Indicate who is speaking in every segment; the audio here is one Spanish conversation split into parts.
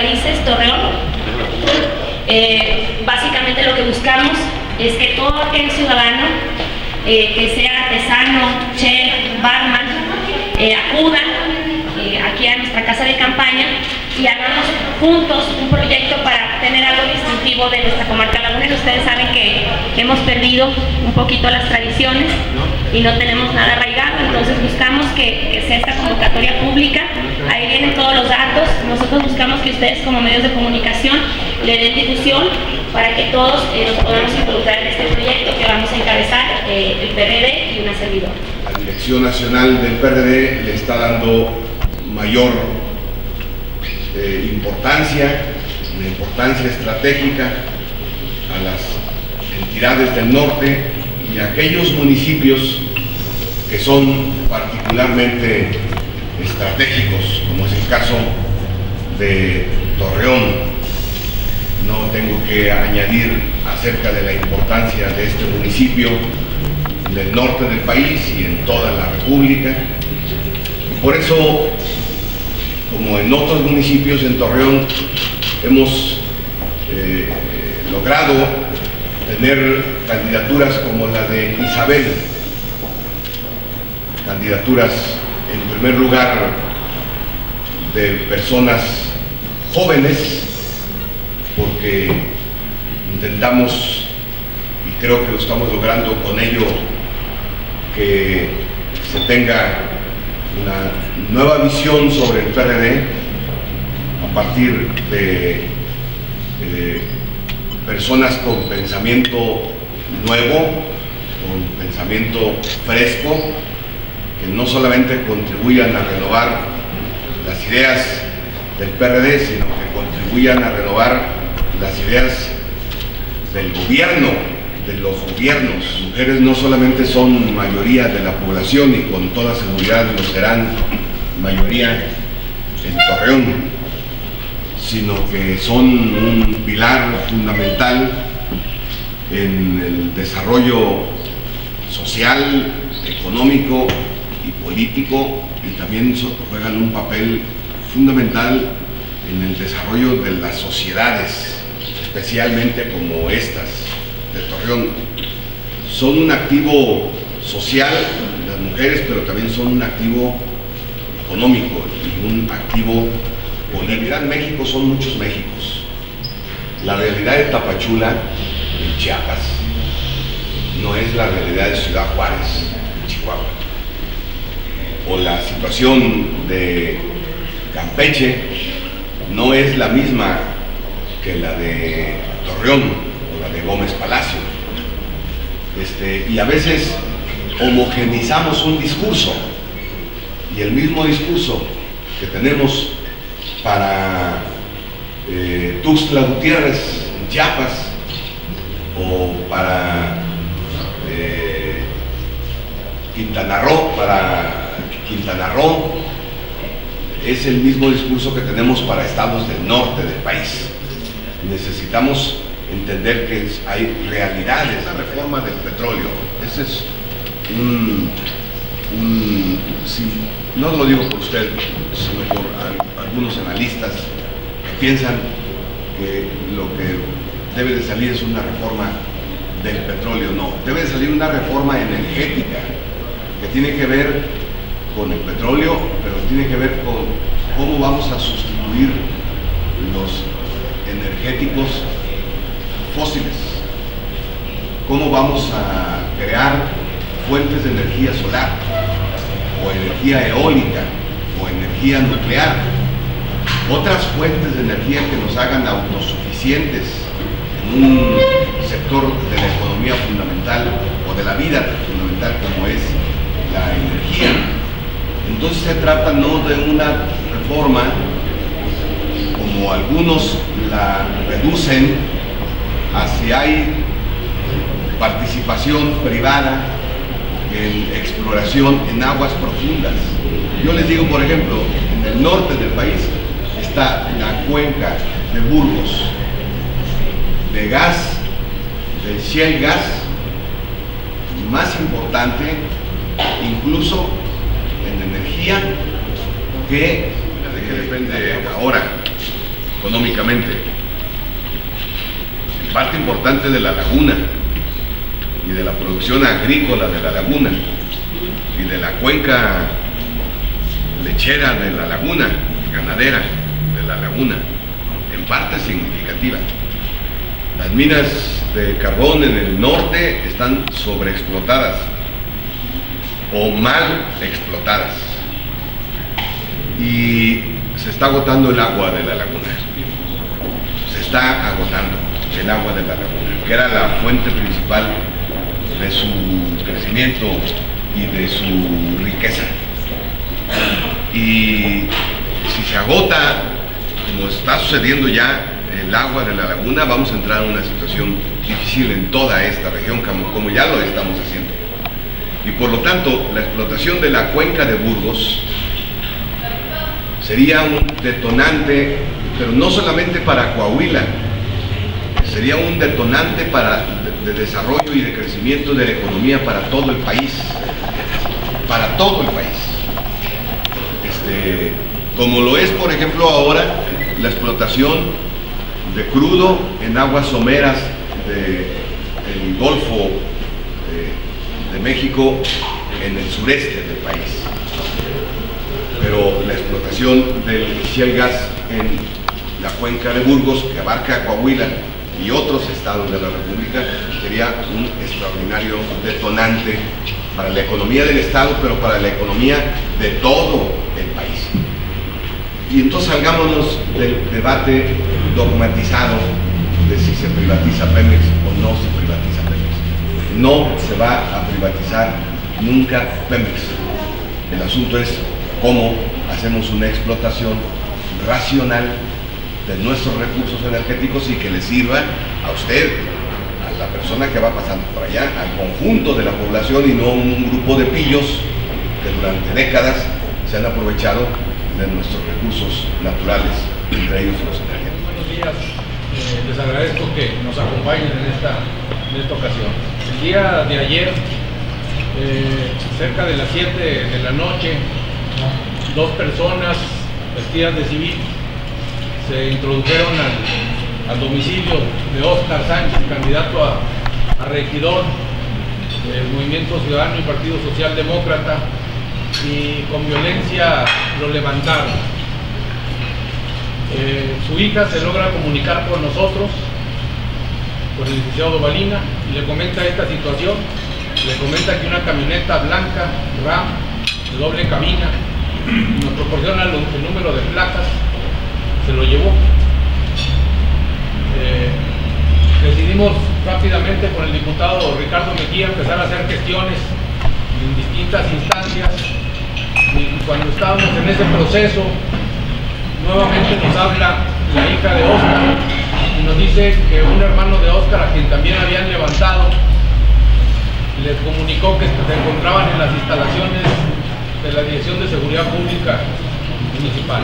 Speaker 1: países, Torreón. Básicamente lo que buscamos es que todo aquel ciudadano que sea artesano, chef, barman, acuda aquí a nuestra casa de campaña y hagamos juntos un proyecto para tener algo distintivo de nuestra comarca lagunera. Ustedes saben que hemos perdido un poquito las tradiciones y no tenemos nada arraigado, entonces buscamos que sea esta convocatoria pública. Ahí vienen todos los datos. Nosotros buscamos que ustedes como medios de comunicación le den difusión para que todos nos podamos involucrar en este proyecto que vamos a encabezar el PRD y una servidora.
Speaker 2: La Dirección Nacional del PRD le está dando mayor importancia, una importancia estratégica a las entidades del norte y a aquellos municipios que son particularmente estratégicos, como es el caso de Torreón. No tengo que añadir acerca de la importancia de este municipio en el norte del país y en toda la República. Y por eso, como en otros municipios, en Torreón hemos logrado tener candidaturas como la de Isabel, candidaturas en primer lugar de personas jóvenes, porque intentamos, y creo que lo estamos logrando con ello, que se tenga una nueva visión sobre el PRD a partir de personas con pensamiento nuevo, con pensamiento fresco, que no solamente contribuyan a renovar las ideas del PRD, sino que contribuyan a renovar las ideas del gobierno, de los gobiernos. Las mujeres no solamente son mayoría de la población y con toda seguridad lo serán mayoría en Torreón, sino que son un pilar fundamental en el desarrollo social, económico y político, y también juegan un papel fundamental en el desarrollo de las sociedades, especialmente como estas de Torreón. Son un activo social, las mujeres, pero también son un activo económico y un activo político. En México son muchos Méxicos. La realidad de Tapachula, en Chiapas, no es la realidad de Ciudad Juárez, en Chihuahua. O la situación de Campeche no es la misma que la de Torreón o la de Gómez Palacio. Y a veces homogenizamos un discurso, y el mismo discurso que tenemos para Tuxtla Gutiérrez en Chiapas o para Quintana Roo, es el mismo discurso que tenemos para estados del norte del país. Necesitamos entender que hay realidades. La reforma del petróleo, ese es sí, no lo digo por usted, sino por algunos analistas que piensan que lo que debe de salir es una reforma del petróleo. No, debe de salir una reforma energética que tiene que ver con el petróleo, pero tiene que ver con cómo vamos a sustituir los energéticos fósiles, cómo vamos a crear fuentes de energía solar o energía eólica o energía nuclear, otras fuentes de energía que nos hagan autosuficientes en un sector de la economía fundamental o de la vida fundamental como es la energía. Entonces se trata no de una reforma como algunos la reducen a si hay participación privada en exploración en aguas profundas. Yo les digo, por ejemplo, en el norte del país está la cuenca de Burgos, de gas, del shale gas, más importante incluso en energía que de qué depende ahora. económicamente. Parte importante de la laguna y de la producción agrícola de la laguna y de la cuenca lechera de la laguna, ganadera de la laguna, en parte significativa. Las minas de carbón en el norte están sobreexplotadas o mal explotadas y se está agotando el agua de la laguna. Se está agotando el agua de la laguna, que era la fuente principal de su crecimiento y de su riqueza. Y si se agota, como está sucediendo ya, el agua de la laguna, vamos a entrar en una situación difícil en toda esta región, como ya lo estamos haciendo. Y por lo tanto, la explotación de la cuenca de Burgos sería un detonante, pero no solamente para Coahuila, sería un detonante de desarrollo y de crecimiento de la economía para todo el país, para todo el país. Como lo es, por ejemplo, ahora la explotación de crudo en aguas someras del Golfo de México en el sureste del país. Pero la explotación del shale gas en la cuenca de Burgos, que abarca Coahuila y otros estados de la República, sería un extraordinario detonante para la economía del estado, pero para la economía de todo el país. Y entonces salgámonos del debate dogmatizado de si se privatiza Pemex o no se privatiza Pemex. No se va a privatizar nunca Pemex. El asunto es cómo hacemos una explotación racional de nuestros recursos energéticos y que le sirva a usted, a la persona que va pasando por allá, al conjunto de la población y no a un grupo de pillos que durante décadas se han aprovechado de nuestros recursos naturales, entre ellos los energéticos.
Speaker 3: Buenos días, les agradezco que nos acompañen en esta ocasión. El día de ayer, cerca de las 7 de la noche, 2 personas vestidas de civil se introdujeron al domicilio de Óscar Sánchez, candidato a regidor del Movimiento Ciudadano y Partido Socialdemócrata, y con violencia lo levantaron. Su hija se logra comunicar con nosotros, con el licenciado Balina, y le comenta esta situación. Le comenta que una camioneta blanca RAM de doble cabina, nos proporciona el número de placas, se lo llevó. Decidimos rápidamente con el diputado Ricardo Mejía empezar a hacer gestiones en distintas instancias, y cuando estábamos en ese proceso, nuevamente nos habla la hija de Óscar y nos dice que un hermano de Óscar, a quien también habían levantado, les comunicó que se encontraban en las instalaciones de la Dirección de Seguridad Pública Municipal.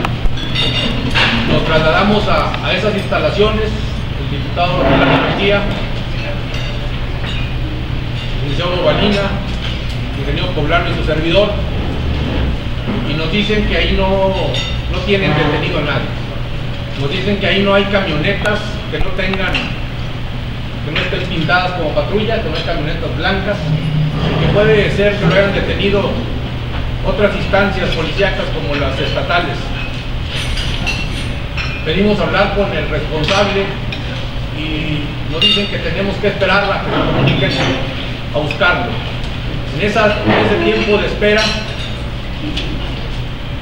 Speaker 3: Nos trasladamos a esas instalaciones, el diputado Ricardo Mejía, el licenciado Balina, el ingeniero Poblano y su servidor, y nos dicen que ahí no tienen detenido a nadie. Nos dicen que ahí no hay camionetas que no estén pintadas como patrulla, que no hay camionetas blancas, que puede ser que lo hayan detenido otras instancias policíacas como las estatales. Pedimos hablar con el responsable y nos dicen que tenemos que esperar a que nos comuniquen a buscarlo. En ese tiempo de espera,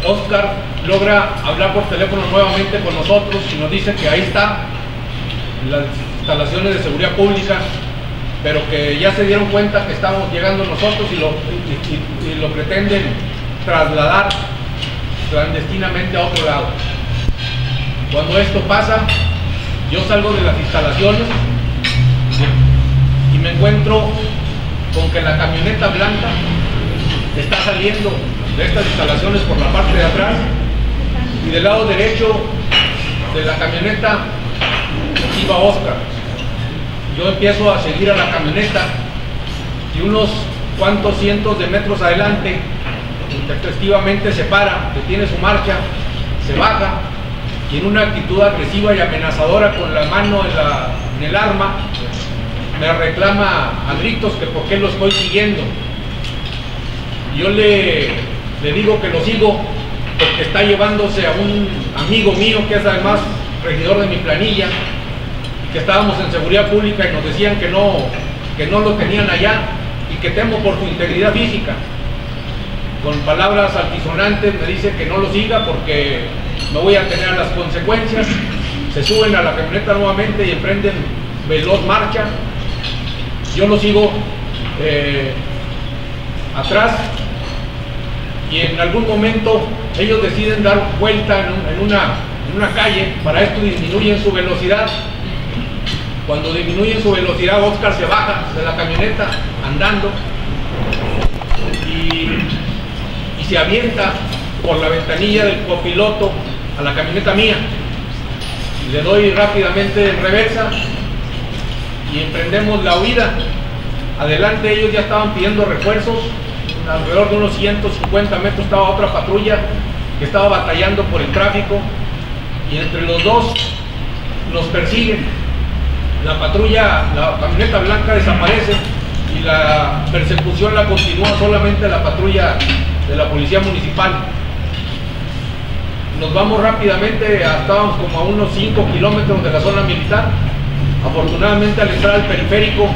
Speaker 3: Óscar logra hablar por teléfono nuevamente con nosotros y nos dice que ahí está, en las instalaciones de seguridad pública, pero que ya se dieron cuenta que estamos llegando nosotros y lo pretenden trasladar clandestinamente a otro lado. Cuando esto pasa, yo salgo de las instalaciones y me encuentro con que la camioneta blanca está saliendo de estas instalaciones por la parte de atrás, y del lado derecho de la camioneta iba Óscar. Yo empiezo a seguir a la camioneta y unos cuantos cientos de metros adelante, intempestivamente se para, detiene su marcha, se baja y en una actitud agresiva y amenazadora con la mano en el arma, me reclama a gritos que por qué lo estoy siguiendo. Yo le digo que lo sigo porque está llevándose a un amigo mío que es además regidor de mi planilla, y que estábamos en seguridad pública y nos decían que no lo tenían allá y que temo por su integridad física. Con palabras altisonantes me dice que no lo siga porque me voy a tener las consecuencias. Se suben a la camioneta nuevamente y emprenden veloz marcha. Yo lo sigo atrás, y en algún momento ellos deciden dar vuelta en una calle. Para esto disminuyen su velocidad. Cuando disminuyen su velocidad, Oscar se baja de la camioneta andando y se avienta por la ventanilla del copiloto a la camioneta mía. Le doy rápidamente en reversa y emprendemos la huida. Adelante ellos ya estaban pidiendo refuerzos. Alrededor de unos 150 metros estaba otra patrulla que estaba batallando por el tráfico, y entre los dos nos persiguen. La patrulla, la camioneta blanca desaparece y la persecución la continúa solamente la patrulla de la policía municipal. Nos vamos rápidamente, estábamos como a unos 5 kilómetros de la zona militar. Afortunadamente, al entrar al periférico,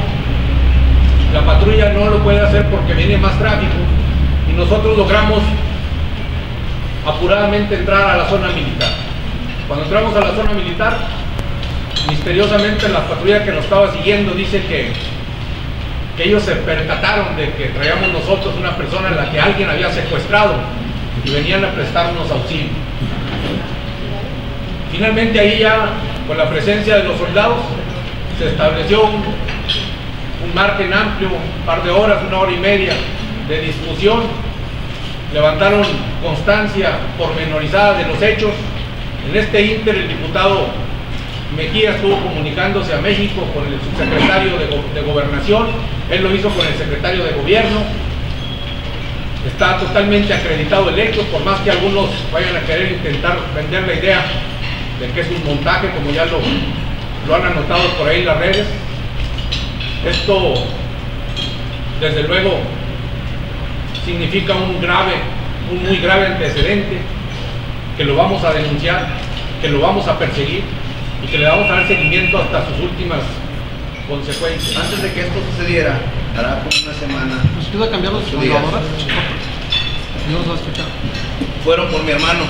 Speaker 3: la patrulla no lo puede hacer porque viene más tráfico, y nosotros logramos apuradamente entrar a la zona militar. Cuando entramos a la zona militar, misteriosamente la patrulla que nos estaba siguiendo dice que ellos se percataron de que traíamos nosotros una persona a la que alguien había secuestrado y venían a prestarnos auxilio. Finalmente ahí ya, con la presencia de los soldados, se estableció un margen amplio, un par de horas, 1 hora y media de discusión. Levantaron constancia pormenorizada de los hechos. En este ínter, el diputado Mejía estuvo comunicándose a México con el subsecretario de Gobernación. Él lo hizo con el secretario de Gobierno. Está totalmente acreditado el hecho, por más que algunos vayan a querer intentar vender la idea de que es un montaje, como ya lo han anotado por ahí en las redes. Esto, desde luego, significa un muy grave antecedente, que lo vamos a denunciar, que lo vamos a perseguir y que le vamos a dar seguimiento hasta sus últimas consecuencias.
Speaker 4: Antes de que esto sucediera, hará como una semana,
Speaker 5: ¿Usted ha cambiado su ahora? No nos va a escuchar.
Speaker 4: fueron por mi hermano.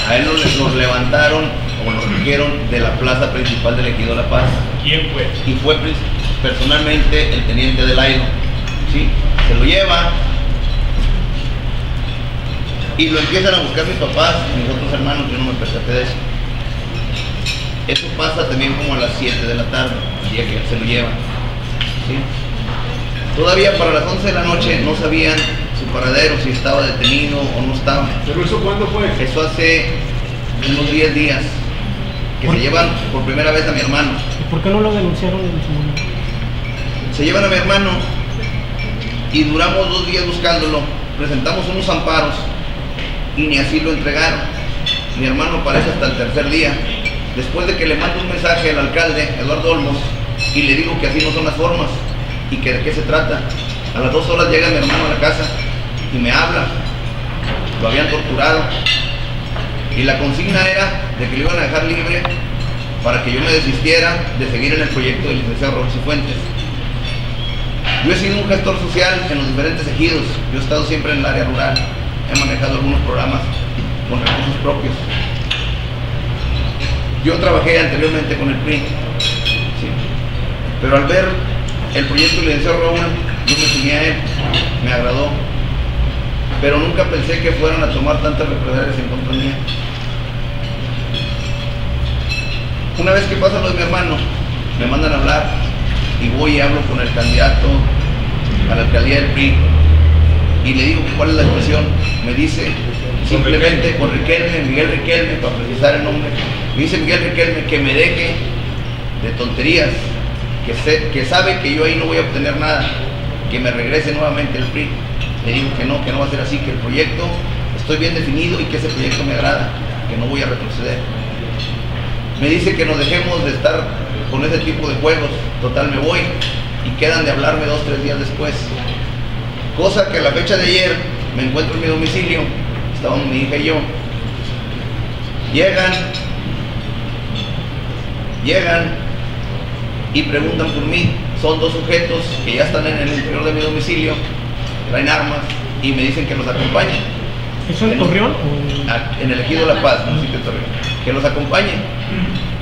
Speaker 4: A él nos levantaron o nos recogieron de la plaza principal del Ejido La Paz.
Speaker 3: ¿Quién fue?
Speaker 4: Y fue personalmente el teniente del Ailo. ¿Sí? Se lo lleva y lo empiezan a buscar mis papás y mis otros hermanos. Yo no me percaté de eso. Eso pasa también como a las 7 de la tarde, el día que se lo llevan. ¿Sí? Todavía para las 11 de la noche no sabían su paradero, si estaba detenido o no estaba.
Speaker 3: ¿Pero eso cuándo fue?
Speaker 4: Eso hace unos 10 días que se llevan por primera vez a mi hermano.
Speaker 5: ¿Y por qué no lo denunciaron en su momento?
Speaker 4: Se llevan a mi hermano y duramos 2 días buscándolo. Presentamos unos amparos y ni así lo entregaron. Mi hermano aparece hasta el tercer día, después de que le mando un mensaje al alcalde Eduardo Olmos y le digo que así no son las formas y que de qué se trata. A las 2 horas llega mi hermano a la casa y me habla. Lo habían torturado y la consigna era de que lo iban a dejar libre para que yo me desistiera de seguir en el proyecto del licenciado Roxy Fuentes. Yo he sido un gestor social en los diferentes ejidos. Yo he estado siempre en el área rural, he manejado algunos programas con recursos propios. Yo trabajé anteriormente con el PRI, ¿sí? Pero al ver el proyecto del licenciado Raúl, yo me uní a él, me agradó, pero nunca pensé que fueran a tomar tantas represalias en contra mía. Una vez que pasa lo de mi hermano, me mandan a hablar y voy y hablo con el candidato a la alcaldía del PRI y le digo cuál es la situación. Me dice simplemente con Riquelme, Miguel Riquelme, para precisar el nombre, me dice Miguel Riquelme que me deje de tonterías, que sabe que yo ahí no voy a obtener nada, que me regrese nuevamente al PRI. Le digo que no va a ser así, que el proyecto estoy bien definido y que ese proyecto me agrada, que no voy a retroceder. me dice que nos dejemos de estar con ese tipo de juegos. Total, me voy y quedan de hablarme 2 o 3 días después. Cosa que a la fecha de ayer me encuentro en mi domicilio, estaban mi hija y yo. Llegan y preguntan por mí. Son 2 sujetos que ya están en el interior de mi domicilio, traen armas y me dicen que los acompañen.
Speaker 5: ¿Eso en Torreón?
Speaker 4: En el Ejido La Paz, municipio de Torreón. Que los acompañen,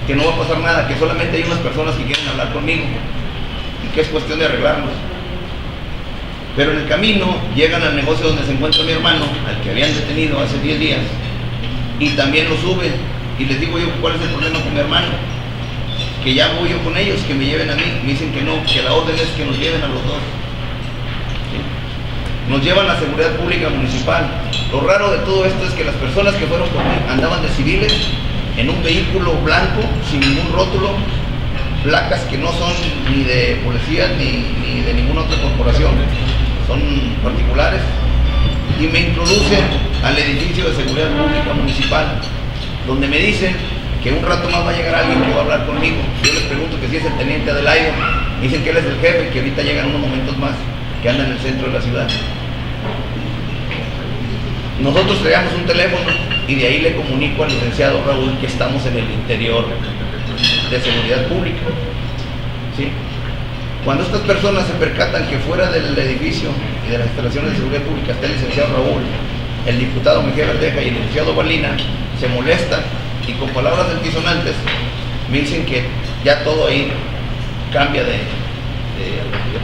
Speaker 4: que no va a pasar nada, que solamente hay unas personas que quieren hablar conmigo y que es cuestión de arreglarlos. Pero en el camino llegan al negocio donde se encuentra mi hermano, al que habían detenido hace 10 días, y también lo suben. Y les digo yo, ¿cuál es el problema con mi hermano? Que ya voy yo con ellos, que me lleven a mí. Me dicen que no, que la orden es que nos lleven a los 2. ¿Sí? Nos llevan a Seguridad Pública Municipal. Lo raro de todo esto es que las personas que fueron por mí andaban de civiles en un vehículo blanco, sin ningún rótulo, placas que no son ni de policía ni de ninguna otra corporación, son particulares, y me introducen al edificio de Seguridad Pública Municipal, donde me dicen que un rato más va a llegar alguien que va a hablar conmigo. Yo les pregunto que si es el teniente Adelaide, me dicen que él es el jefe y que ahorita llegan unos momentos más, que anda en el centro de la ciudad. Nosotros traíamos un teléfono y de ahí le comunico al licenciado Raúl que estamos en el interior de Seguridad Pública. ¿Sí? Cuando estas personas se percatan que fuera del edificio y de las instalaciones de Seguridad Pública está el licenciado Raúl, el diputado Miguel Verdeja y el licenciado Balina, se molestan y con palabras altisonantes me dicen que ya todo ahí cambia de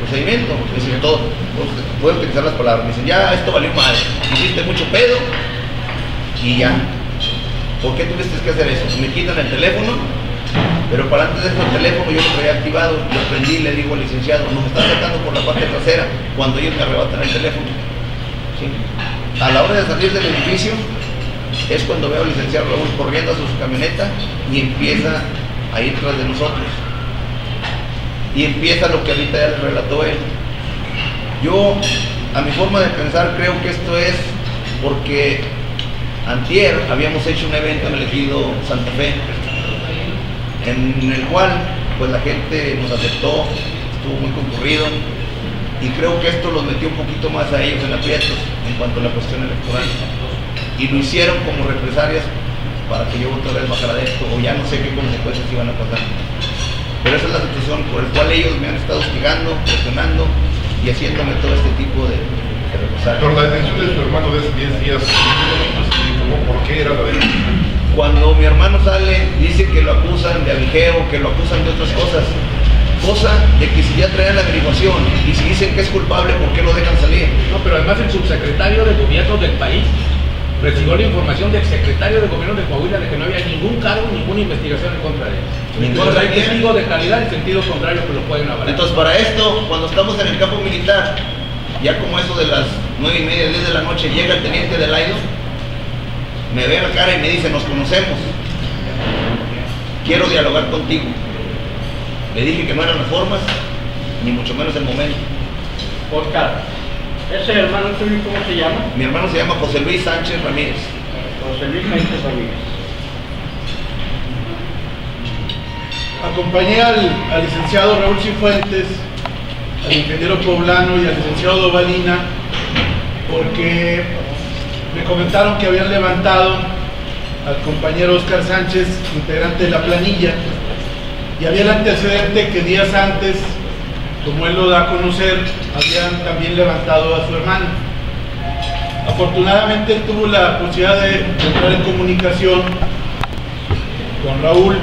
Speaker 4: procedimiento. Me dicen todo, puedo utilizar las palabras, me dicen, ya esto valió madre, hiciste mucho pedo y ya. ¿Por qué tuviste que hacer eso? Me quitan el teléfono, pero para antes de eso el teléfono yo lo traía activado, lo prendí y le digo al licenciado, nos están sacando por la parte trasera cuando ellos me arrebatan el teléfono. ¿Sí? A la hora de salir del edificio es cuando veo al licenciado Raúl corriendo a su camioneta y empieza a ir tras de nosotros. Y empieza lo que ahorita ya le relató él. Yo, a mi forma de pensar, creo que esto es porque antier habíamos hecho un evento en el Ejido Santa Fe, en el cual pues la gente nos aceptó, estuvo muy concurrido, y creo que esto los metió un poquito más a ellos en aprietos en cuanto a la cuestión electoral, y lo hicieron como represalias para que yo otra vez bajara de esto, o ya no sé qué consecuencias iban a pasar. Pero esa es la situación por la cual ellos me han estado hostigando, presionando y haciéndome todo este tipo de represalias.
Speaker 6: Pero la detención de su hermano de hace 10 días, ¿por qué era la detención?
Speaker 4: Cuando mi hermano sale, dice que lo acusan de alijeo, que lo acusan de otras cosas. Cosa de que si ya traen la averiguación y si dicen que es culpable, ¿por qué lo dejan salir?
Speaker 3: No, pero además el subsecretario de gobierno del país recibió la información del secretario de gobierno de Coahuila de que no había ningún cargo, ninguna investigación en contra de él. Entonces hay testigos de calidad en sentido contrario que lo pueden avalar.
Speaker 4: Entonces para esto, cuando estamos en el campo militar, ya como eso de las 9:30, 10 de la noche, llega el teniente Adelaide, me ve la cara y me dice, nos conocemos, quiero dialogar contigo. Le dije que no eran las formas, ni mucho menos el momento.
Speaker 7: Oscar, ¿ese hermano tuyo cómo se llama?
Speaker 4: Mi hermano se llama José Luis Sánchez Ramírez.
Speaker 7: José Luis Sánchez Ramírez.
Speaker 5: Acompañé al licenciado Raúl Cifuentes, al ingeniero Poblano y al licenciado Balina, porque me comentaron que habían levantado al compañero Oscar Sánchez, integrante de la planilla, y había el antecedente que días antes, como él lo da a conocer, habían también levantado a su hermano. Afortunadamente él tuvo la posibilidad de entrar en comunicación con Raúl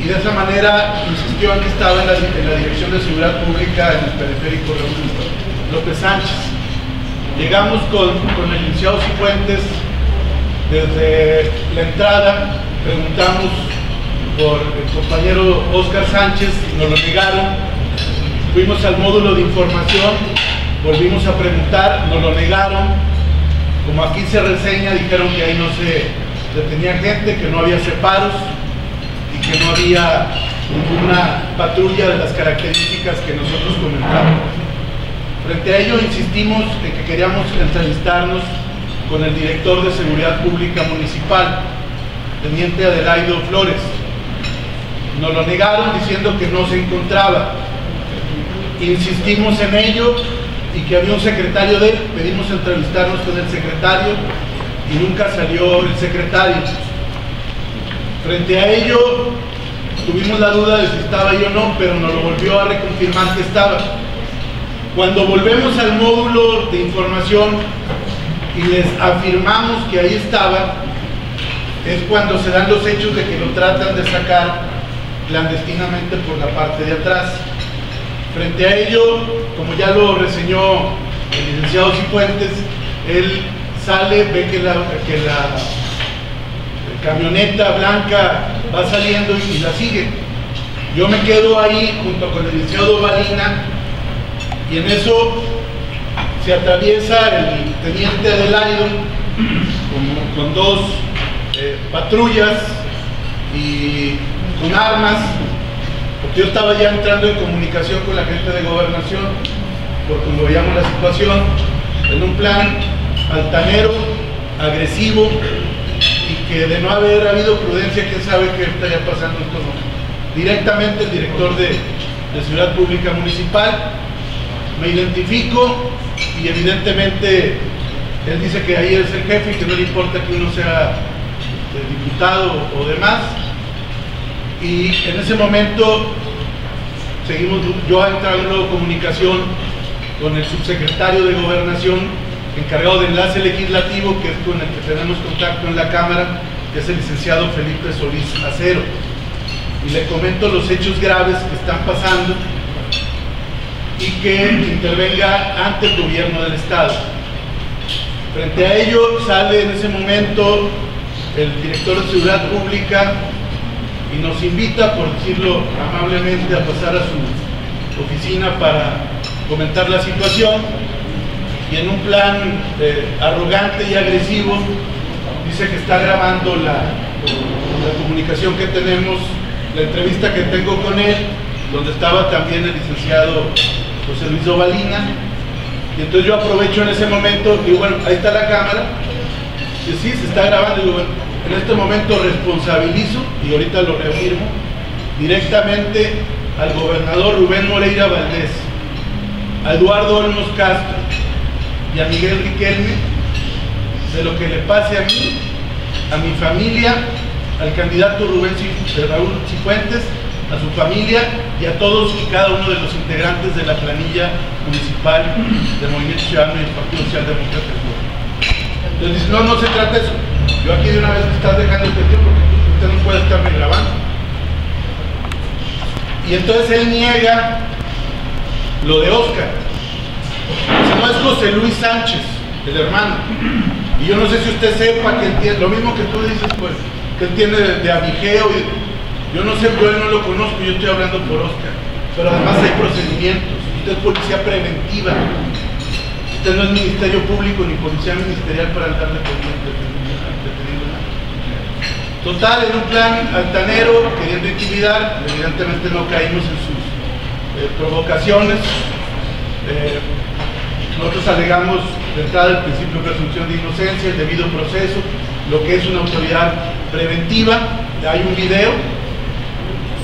Speaker 5: y de esa manera insistió en que estaba en la Dirección de Seguridad Pública en el periférico Raúl López Sánchez. Llegamos con el licenciado Cifuentes desde la entrada, preguntamos por el compañero Oscar Sánchez, nos lo negaron, fuimos al módulo de información, volvimos a preguntar, nos lo negaron, como aquí se reseña, dijeron que ahí no se detenía gente, que no había separos y que no había ninguna patrulla de las características que nosotros comentamos. Frente a ello insistimos en que queríamos entrevistarnos con el director de Seguridad Pública Municipal, teniente Adelaido Flores. Nos lo negaron diciendo que no se encontraba. Insistimos en ello y que había un secretario de él, pedimos entrevistarnos con el secretario y nunca salió el secretario. Frente a ello, tuvimos la duda de si estaba ahí o no, pero nos lo volvió a reconfirmar que estaba. Cuando volvemos al módulo de información y les afirmamos que ahí estaba, es cuando se dan los hechos de que lo tratan de sacar clandestinamente por la parte de atrás. Frente a ello, como ya lo reseñó el licenciado Cifuentes, él sale, ve que la camioneta blanca va saliendo y la sigue. Yo me quedo ahí junto con el licenciado Balina y en eso se atraviesa el teniente Adelaido con dos patrullas y con armas, porque yo estaba ya entrando en comunicación con la gente de Gobernación, porque como veíamos la situación, en un plan altanero, agresivo, y que de no haber habido prudencia, quién sabe qué estaría pasando en estos momentos. Directamente el director de Seguridad Pública Municipal, me identifico y evidentemente él dice que ahí es el jefe y que no le importa que uno sea diputado o demás. Y en ese momento seguimos, yo entrando en comunicación con el subsecretario de Gobernación encargado de enlace legislativo, que es con el que tenemos contacto en la Cámara, que es el licenciado Felipe Solís Acero, y le comento los hechos graves que están pasando y que intervenga ante el gobierno del Estado. Frente a ello sale en ese momento el director de Seguridad Pública y nos invita, por decirlo amablemente, a pasar a su oficina para comentar la situación, y en un plan arrogante y agresivo dice que está grabando la comunicación que tenemos, la entrevista que tengo con él, donde estaba también el licenciado José Luis Ovalina, y entonces yo aprovecho en ese momento, digo, bueno, ahí está la cámara, y sí, se está grabando, digo, bueno, en este momento responsabilizo, y ahorita lo reafirmo, directamente al gobernador Rubén Moreira Valdés, a Eduardo Olmos Castro y a Miguel Riquelme, de lo que le pase a mí, a mi familia, al candidato Raúl Cifuentes, a su familia y a todos y cada uno de los integrantes de la planilla municipal del Movimiento Ciudadano y del Partido Socialdemócrata. Entonces dice, no se trata de eso. Yo aquí de una vez me estás dejando el tiempo porque usted no puede estarme grabando. Y entonces él niega lo de Oscar. Dice, no es José Luis Sánchez, el hermano. Y yo no sé si usted sepa que él tiene, lo mismo que tú dices, pues, que él tiene de abigeo. Yo no sé, yo él no lo conozco, yo estoy hablando por Oscar. Pero además hay procedimientos. Usted es policía preventiva. Usted no es Ministerio Público ni policía ministerial para andar deteniendo nada. Total, en un plan altanero, queriendo intimidar, evidentemente no caímos en sus provocaciones. Nosotros alegamos de entrada el principio de presunción de inocencia, el debido proceso, lo que es una autoridad preventiva. Hay un video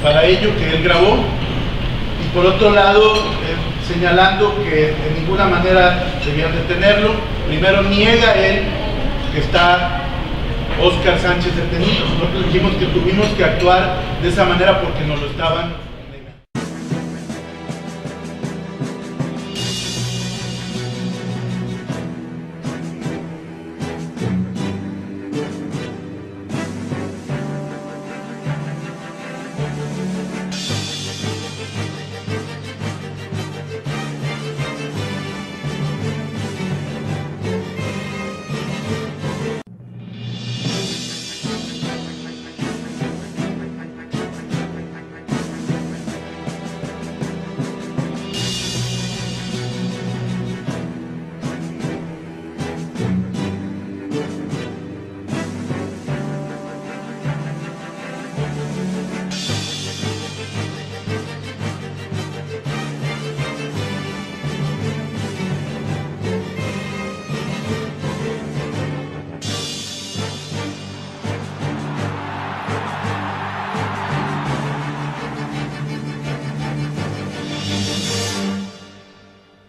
Speaker 5: para ello que él grabó, y por otro lado señalando que de ninguna manera debían detenerlo. Primero niega él que está Oscar Sánchez detenido. Nosotros dijimos que tuvimos que actuar de esa manera porque nos lo estaban